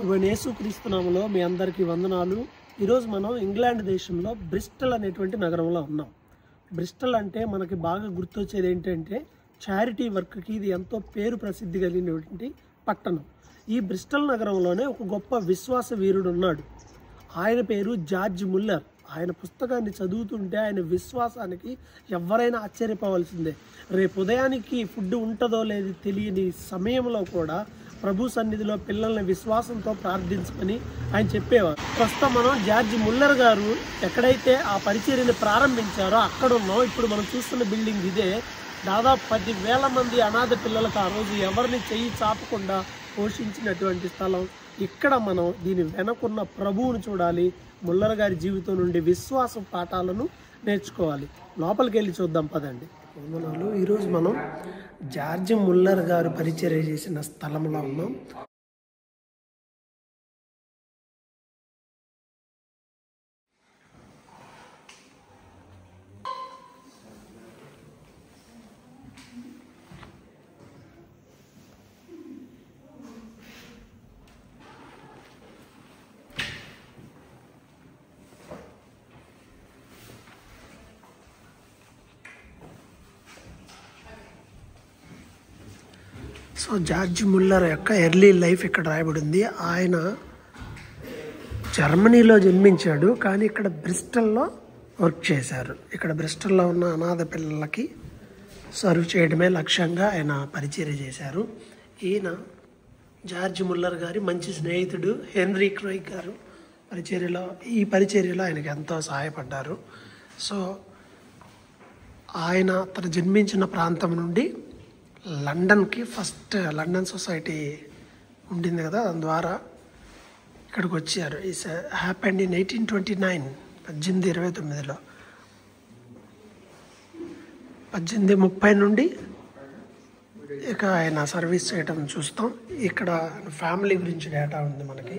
యేసుక్రీస్తు నామములో మీ అందరికీ వందనాలు. ఈరోజు మనం ఇంగ్లాండ్ దేశంలో బ్రిస్టల్ అనేటువంటి నగరంలో ఉన్నాం. బ్రిస్టల్ అంటే మనకి బాగా గుర్తొచ్చేది ఏంటంటే చారిటీ వర్క్కి ఇది ఎంతో పేరు ప్రసిద్ధి కలిగినటువంటి పట్టణం. ఈ బ్రిస్టల్ నగరంలోనే ఒక గొప్ప విశ్వాస వీరుడు ఉన్నాడు. ఆయన పేరు జార్జ్ ముల్లర్. ఆయన పుస్తకాన్ని చదువుతుంటే ఆయన విశ్వాసానికి ఎవరైనా ఆశ్చర్యపోవాల్సిందే. రేపు ఉదయానికి ఫుడ్ ఉంటుందో లేదో తెలియని సమయంలో కూడా ప్రభు సన్నిధిలో పిల్లల్ని విశ్వాసంతో ప్రార్థించమని ఆయన చెప్పేవారు. ప్రస్తుతం మనం జార్జ్ ముల్లర్ గారు ఎక్కడైతే ఆ పరిచర్యని ప్రారంభించారో అక్కడ ఉన్నాం. ఇప్పుడు మనం చూస్తున్న బిల్డింగ్ ఇదే. దాదాపు 10,000 మంది అనాథ పిల్లలకు ఆ రోజు ఎవరిని చెయ్యి చాపకుండా పోషించినటువంటి స్థలం. ఇక్కడ మనం దీని వెనకున్న ప్రభువును చూడాలి. ముల్లర్ గారి జీవితం నుండి విశ్వాస పాఠాలను నేర్చుకోవాలి. లోపలికి వెళ్ళి చూద్దాం పదండి. వందనాలు. ఈరోజు మనం జార్జ్ ముల్లర్ గారు పరిచర్య చేసిన స్థలంలో ఉన్నాం. సో జార్జ్ ముల్లర్ యొక్క ఎర్లీ లైఫ్ ఇక్కడ రాయబడింది. ఆయన జర్మనీలో జన్మించాడు, కానీ ఇక్కడ బ్రిస్టల్లో వర్క్ చేశారు. ఇక్కడ బ్రిస్టల్లో ఉన్న అనాథ పిల్లలకి సర్వ్ చేయడమే లక్ష్యంగా ఆయన పరిచర్య చేశారు. ఈయన జార్జ్ ముల్లర్ గారి మంచి స్నేహితుడు హెన్రీ క్రాయ్ గారు ఈ పరిచర్యలో ఆయనకి ఎంతో సహాయపడ్డారు. సో ఆయన తన జన్మించిన ప్రాంతం నుండి లండన్కి ఫస్ట్ లండన్ సొసైటీ ఉండింది కదా, దాని ద్వారా ఇక్కడికి వచ్చారు. ఈస్ హ్యాపెండ్ ఇన్ 1829 1829లో 1830 నుండి ఇక ఆయన సర్వీస్ చేయటం చూస్తాం. ఇక్కడ ఫ్యామిలీ గురించి డేటా ఉంది మనకి.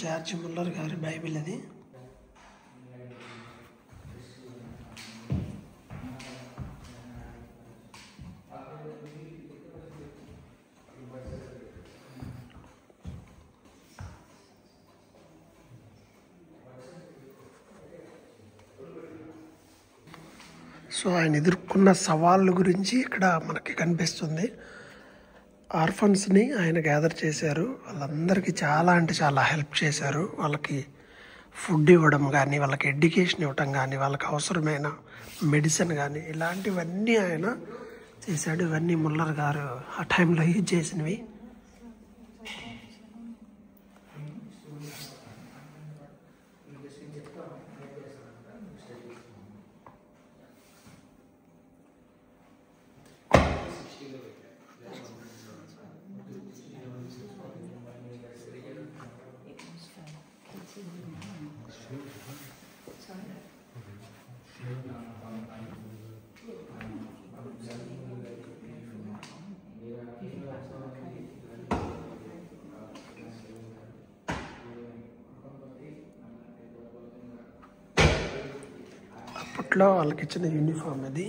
జార్జ్ ముల్లర్ గారి బైబిల్ అది. సో ఆయన ఎదుర్కొన్న సవాళ్ళ గురించి ఇక్కడ మనకి కనిపిస్తుంది. ఆర్ఫన్స్ని ఆయన గ్యాదర్ చేశారు. వాళ్ళందరికీ చాలా అంటే చాలా హెల్ప్ చేశారు. వాళ్ళకి ఫుడ్ ఇవ్వడం కానీ, వాళ్ళకి ఎడ్యుకేషన్ ఇవ్వడం కానీ, వాళ్ళకి అవసరమైన మెడిసిన్ కానీ, ఇలాంటివన్నీ ఆయన చేశాడు. ఇవన్నీ ముల్లర్ గారు ఆ టైంలో యూజ్ చేసినవి. అప్పట్లో వాళ్ళకి ఇచ్చిన యూనిఫామ్ అది.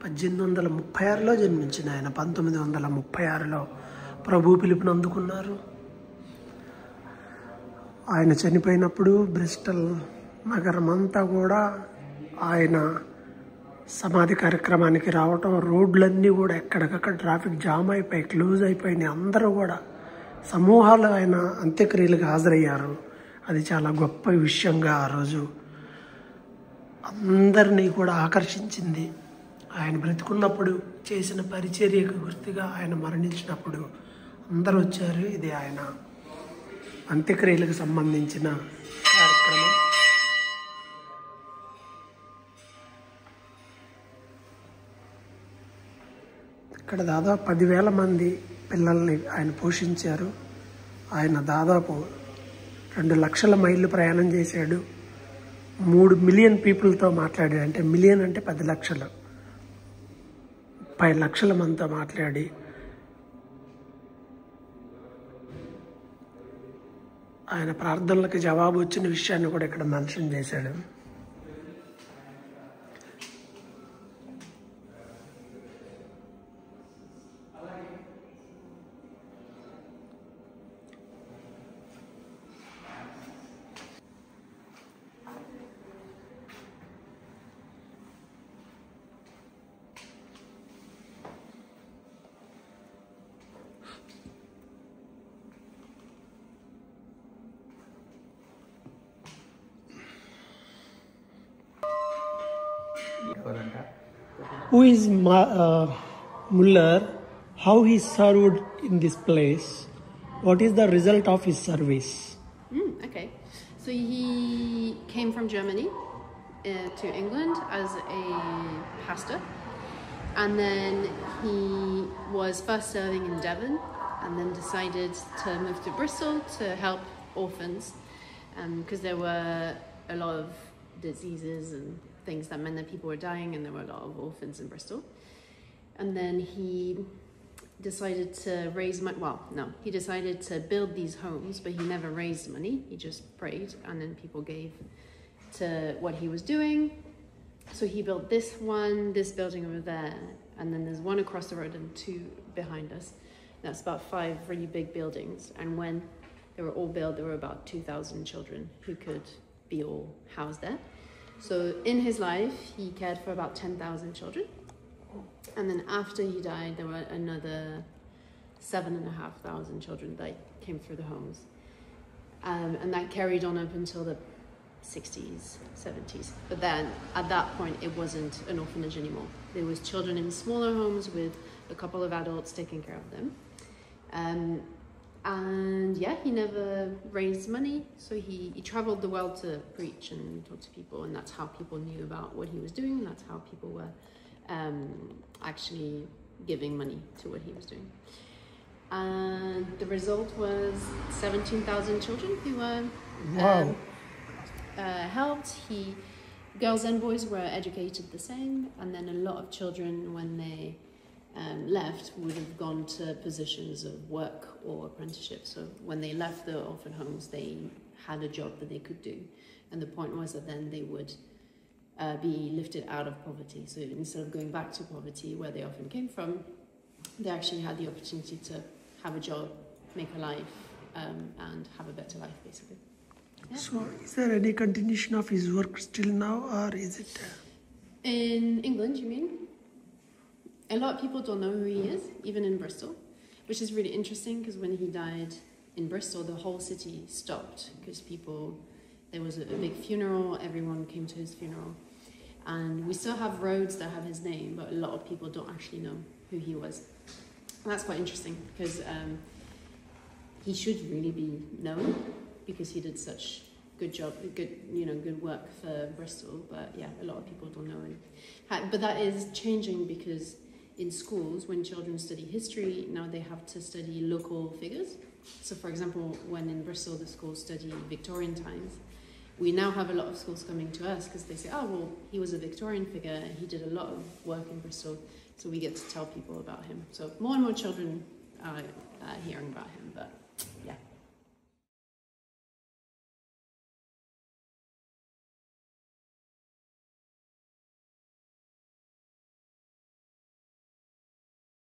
1836లో జన్మించిన ఆయన 1936లో ప్రభు పిలుపుని అందుకున్నారు. ఆయన చనిపోయినప్పుడు బ్రిస్టల్ నగరం అంతా కూడా ఆయన సమాధి కార్యక్రమానికి రావటం, రోడ్లన్నీ కూడా ఎక్కడికక్కడ ట్రాఫిక్ జామ్ అయిపోయి క్లోజ్ అయిపోయినాయి. అందరూ కూడా సమూహాలు ఆయన అంత్యక్రియలకు హాజరయ్యారు. అది చాలా గొప్ప విషయంగా ఆ రోజు అందరినీ కూడా ఆకర్షించింది. ఆయన బ్రతికున్నప్పుడు చేసిన పరిచర్యకు గుర్తుగా ఆయన మరణించినప్పుడు అందరూ వచ్చారు. ఇది ఆయన అంత్యక్రియలకు సంబంధించిన కార్యక్రమం. ఇక్కడ దాదాపు 10,000 మంది పిల్లల్ని ఆయన పోషించారు. ఆయన దాదాపు 2 లక్షల మైళ్ళు ప్రయాణం చేశాడు. 3 మిలియన్ పీపుల్తో మాట్లాడాడు. అంటే మిలియన్ అంటే 10 లక్షలు, 30 లక్షల మందితో మాట్లాడి ఆయన ప్రార్థనలకు జవాబు వచ్చిన విషయాన్ని కూడా ఇక్కడ మెన్షన్ చేశాడు. Who is Muller? How he served in this place? What is the result of his service? Okay, so he came from Germany to England as a pastor, and then he was first serving in Devon, and then decided to move to Bristol to help orphans, because there were a lot of diseases and things that meant that people were dying, and there were a lot of orphans in Bristol. And then he decided to raise money. Well, no, he decided to build these homes, but he never raised money. He just prayed, and then people gave to what he was doing. So he built this one, this building over there, and then there's one across the road and 2 behind us. That's about 5 really big buildings. And when they were all built, there were about 2,000 children who could be all housed there. So in his life, he cared for about 10,000 children. And then after he died, there were another 7,500 children that came through the homes. And that carried on up until the 60s, 70s. But then at that point, it wasn't an orphanage anymore. There was children in smaller homes with a couple of adults taking care of them. And yeah, he never raised money, so he traveled the world to preach and talk to people, and that's how people knew about what he was doing, and that's how people were actually giving money to what he was doing. And the result was 17,000 children who were helped. Girls and boys were educated the same, and then a lot of children, when they left, would have gone to positions of work or apprenticeship. So when they left the orphan homes, they had a job that they could do. And the point was that then they would be lifted out of poverty. So instead of going back to poverty, where they often came from, they actually had the opportunity to have a job, make a life, and have a better life, basically. Yeah. So is there any continuation of his work still now, or is it... In England, you mean? A lot of people don't know who he is, even in Bristol, which is really interesting, because when he died in Bristol, the whole city stopped, because there was a big funeral, everyone came to his funeral. And we still have roads that have his name, but a lot of people don't actually know who he was. And that's quite interesting, because he should really be known, because he did such good work for Bristol. But yeah, a lot of people don't know him. But that is changing, because in schools, when children study history, now they have to study local figures. So for example, when in Bristol the schools study Victorian times, we now have a lot of schools coming to us because they say, oh, well, he was a Victorian figure, he did a lot of work in Bristol, so we get to tell people about him. So more and more children are hearing about him, but